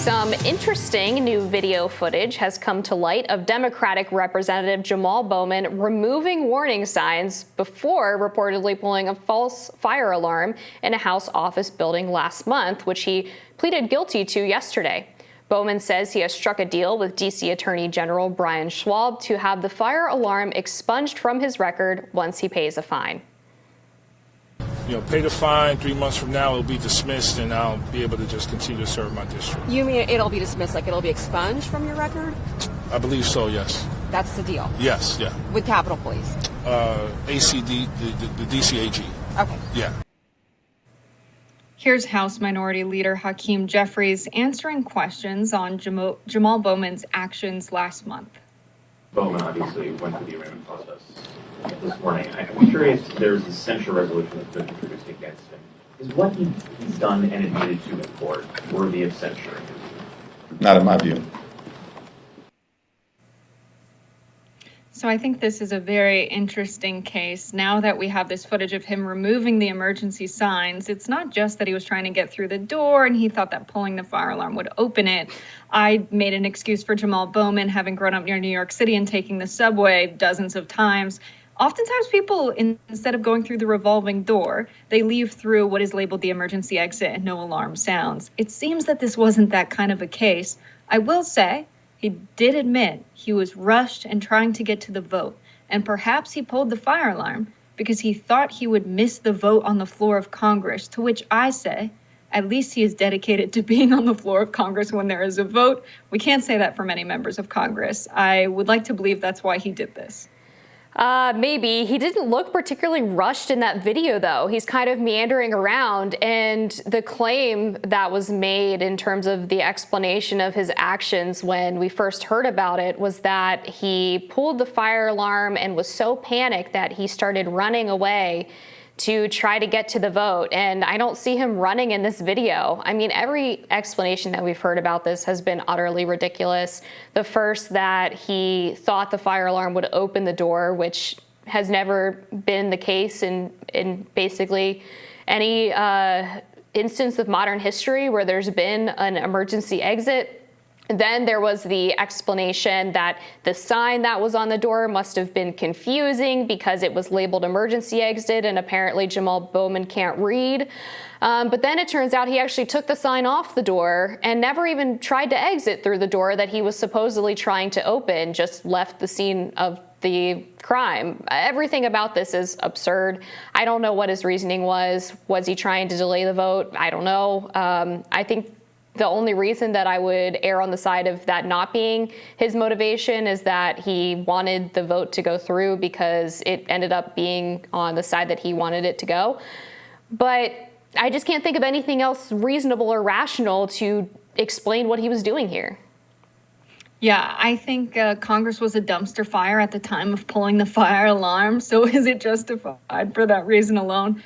Some interesting new video footage has come to light of Democratic Representative Jamaal Bowman removing warning signs before reportedly pulling a false fire alarm in a House office building last month, which he pleaded guilty to yesterday. Bowman says he has struck a deal with D.C. Attorney General Brian Schwab to have the fire alarm expunged from his record once he pays a fine. Pay the fine. 3 months from now, it'll be dismissed, and I'll be able to just continue to serve my district. You mean it'll be dismissed, like it'll be expunged from your record? I believe so, yes. That's the deal? Yes, yeah. With Capitol Police? ACD, the DCAG. Okay. Yeah. Here's House Minority Leader Hakeem Jeffries answering questions on Jamaal Bowman's actions last month. Bowman obviously went through the arraignment process this morning. I'm curious if there's a censure resolution that's been introduced against him. Is what he's done and admitted to in court worthy of censure? Not in my view. So I think this is a very interesting case. Now that we have this footage of him removing the emergency signs, it's not just that he was trying to get through the door and he thought that pulling the fire alarm would open it. I made an excuse for Jamaal Bowman, having grown up near New York City and taking the subway dozens of times. Oftentimes people, instead of going through the revolving door, they leave through what is labeled the emergency exit and no alarm sounds. It seems that this wasn't that kind of a case. I will say, he did admit he was rushed and trying to get to the vote, and perhaps he pulled the fire alarm because he thought he would miss the vote on the floor of Congress, to which I say, at least he is dedicated to being on the floor of Congress when there is a vote. We can't say that for many members of Congress. I would like to believe that's why he did this. Maybe. He didn't look particularly rushed in that video, though. He's kind of meandering around, and the claim that was made in terms of the explanation of his actions when we first heard about it was that he pulled the fire alarm and was so panicked that he started running away to try to get to the vote. And I don't see him running in this video. I mean, every explanation that we've heard about this has been utterly ridiculous. The first, that he thought the fire alarm would open the door, which has never been the case in basically any instance of modern history where there's been an emergency exit. Then there was the explanation that the sign that was on the door must have been confusing because it was labeled emergency exit, and apparently Jamaal Bowman can't read. But then it turns out he actually took the sign off the door and never even tried to exit through the door that he was supposedly trying to open, just left the scene of the crime. Everything about this is absurd. I don't know what his reasoning was. Was he trying to delay the vote? I don't know. I think the only reason that I would err on the side of that not being his motivation is that he wanted the vote to go through because it ended up being on the side that he wanted it to go. But I just can't think of anything else reasonable or rational to explain what he was doing here. Yeah, I think Congress was a dumpster fire at the time of pulling the fire alarm. So is it justified for that reason alone?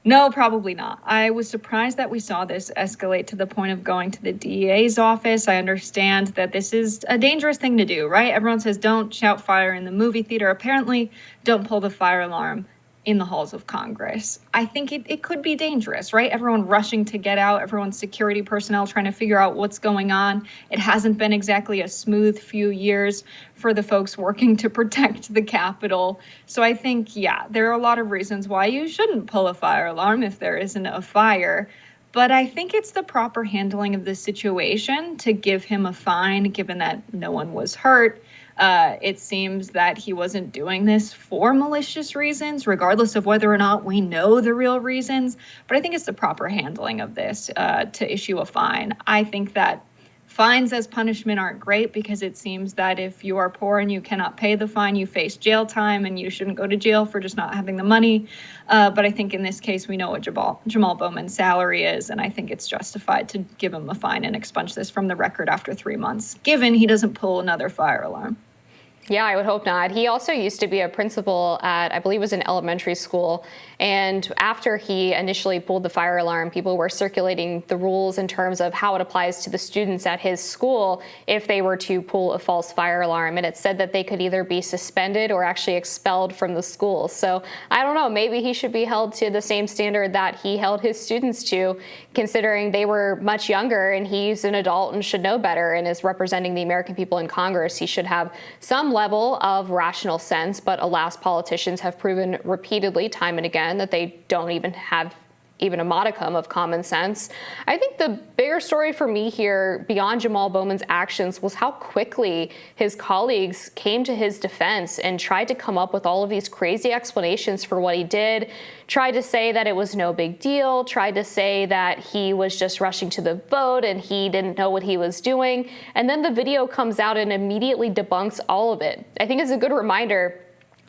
No, probably not. I was surprised that we saw this escalate to the point of going to the DEA's office. I understand that this is a dangerous thing to do, right? Everyone says don't shout fire in the movie theater. Apparently, don't pull the fire alarm in the halls of Congress. I think it could be dangerous, right? Everyone rushing to get out, everyone's security personnel trying to figure out what's going on. It hasn't been exactly a smooth few years for the folks working to protect the Capitol. So I think, yeah, there are a lot of reasons why you shouldn't pull a fire alarm if there isn't a fire. But I think it's the proper handling of the situation to give him a fine, given that no one was hurt. It seems that he wasn't doing this for malicious reasons, regardless of whether or not we know the real reasons. But I think it's the proper handling of this to issue a fine. I think that fines as punishment aren't great because it seems that if you are poor and you cannot pay the fine, you face jail time, and you shouldn't go to jail for just not having the money. But I think in this case, we know what Jamaal Bowman's salary is, and I think it's justified to give him a fine and expunge this from the record after 3 months, given he doesn't pull another fire alarm. Yeah, I would hope not. He also used to be a principal at, I believe it was an elementary school. And after he initially pulled the fire alarm, people were circulating the rules in terms of how it applies to the students at his school if they were to pull a false fire alarm. And it said that they could either be suspended or actually expelled from the school. So I don't know, maybe he should be held to the same standard that he held his students to, considering they were much younger and he's an adult and should know better and is representing the American people in Congress. He should have some level of rational sense, but alas, politicians have proven repeatedly, time and again, that they don't even have even a modicum of common sense. I think the bigger story for me here, beyond Jamaal Bowman's actions, was how quickly his colleagues came to his defense and tried to come up with all of these crazy explanations for what he did, tried to say that it was no big deal, tried to say that he was just rushing to the vote and he didn't know what he was doing. And then the video comes out and immediately debunks all of it. I think it's a good reminder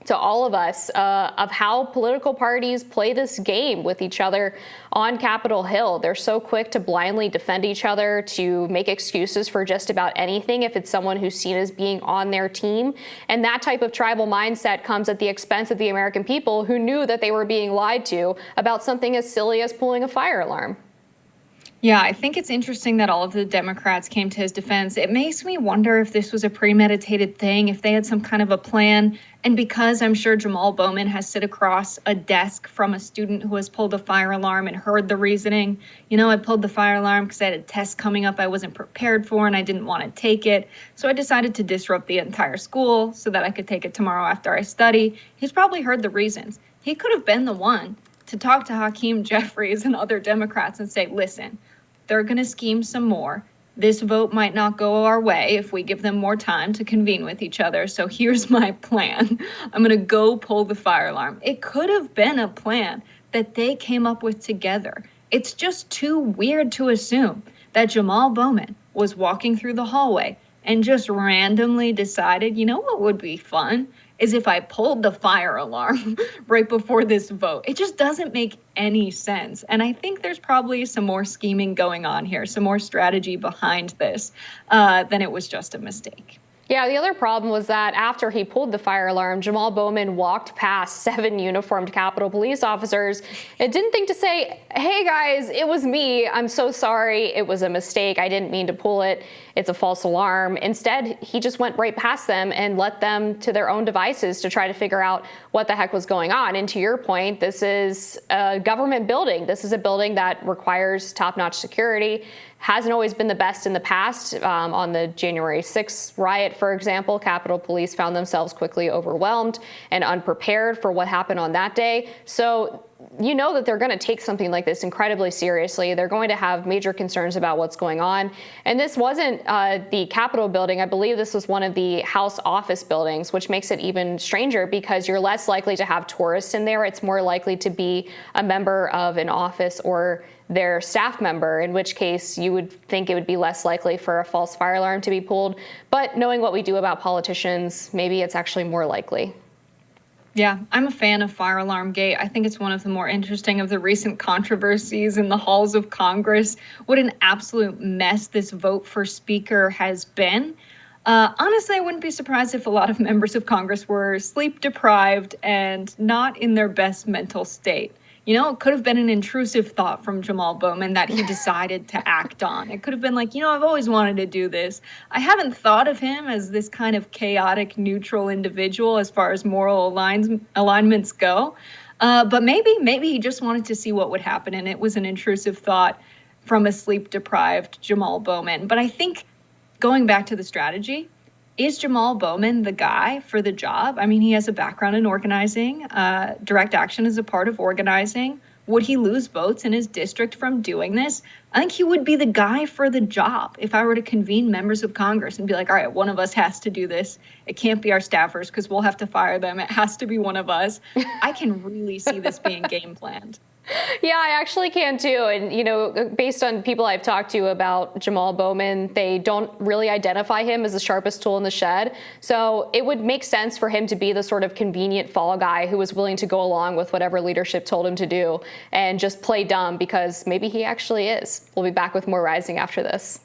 to all of us of how political parties play this game with each other on Capitol Hill. They're so quick to blindly defend each other, to make excuses for just about anything if it's someone who's seen as being on their team. And that type of tribal mindset comes at the expense of the American people who knew that they were being lied to about something as silly as pulling a fire alarm. Yeah, I think it's interesting that all of the Democrats came to his defense. It makes me wonder if this was a premeditated thing, if they had some kind of a plan. And because I'm sure Jamaal Bowman has sit across a desk from a student who has pulled a fire alarm and heard the reasoning. You know, I pulled the fire alarm because I had a test coming up I wasn't prepared for and I didn't want to take it. So I decided to disrupt the entire school so that I could take it tomorrow after I study. He's probably heard the reasons. He could have been the one to talk to Hakeem Jeffries and other Democrats and say, listen, they're going to scheme some more. This vote might not go our way if we give them more time to convene with each other. So here's my plan. I'm going to go pull the fire alarm. It could have been a plan that they came up with together. It's just too weird to assume that Jamaal Bowman was walking through the hallway and just randomly decided, you know what would be fun is if I pulled the fire alarm right before this vote. It just doesn't make any sense. And I think there's probably some more scheming going on here, some more strategy behind this than it was just a mistake. Yeah, the other problem was that after he pulled the fire alarm, Jamaal Bowman walked past 7 uniformed Capitol Police officers and didn't think to say, hey guys, it was me. I'm so sorry. It was a mistake. I didn't mean to pull it. It's a false alarm. Instead, he just went right past them and let them to their own devices to try to figure out what the heck was going on. And to your point, this is a government building. This is a building that requires top-notch security. Hasn't always been the best in the past. On the January 6th riot, for example, Capitol Police found themselves quickly overwhelmed and unprepared for what happened on that day. So you know that they're going to take something like this incredibly seriously. They're going to have major concerns about what's going on. And this wasn't the Capitol building. I believe this was one of the House office buildings, which makes it even stranger because you're less likely to have tourists in there. It's more likely to be a member of an office or their staff member, in which case you would think it would be less likely for a false fire alarm to be pulled. But knowing what we do about politicians, maybe it's actually more likely. Yeah, I'm a fan of Fire Alarm Gate. I think it's one of the more interesting of the recent controversies in the halls of Congress. What an absolute mess this vote for Speaker has been. Honestly, I wouldn't be surprised if a lot of members of Congress were sleep deprived and not in their best mental state. You know, it could have been an intrusive thought from Jamaal Bowman that he decided to act on. It could have been like, you know, I've always wanted to do this. I haven't thought of him as this kind of chaotic, neutral individual as far as moral alignments go. But maybe he just wanted to see what would happen. And it was an intrusive thought from a sleep-deprived Jamaal Bowman. But I think going back to the strategy, is Jamaal Bowman the guy for the job? I mean, he has a background in organizing. Direct action is a part of organizing. Would he lose votes in his district from doing this? I think he would be the guy for the job if I were to convene members of Congress and be like, all right, one of us has to do this. It can't be our staffers because we'll have to fire them. It has to be one of us. I can really see this being game planned. Yeah, I actually can too. And, you know, based on people I've talked to about Jamaal Bowman, they don't really identify him as the sharpest tool in the shed. So it would make sense for him to be the sort of convenient fall guy who was willing to go along with whatever leadership told him to do and just play dumb because maybe he actually is. We'll be back with more Rising after this.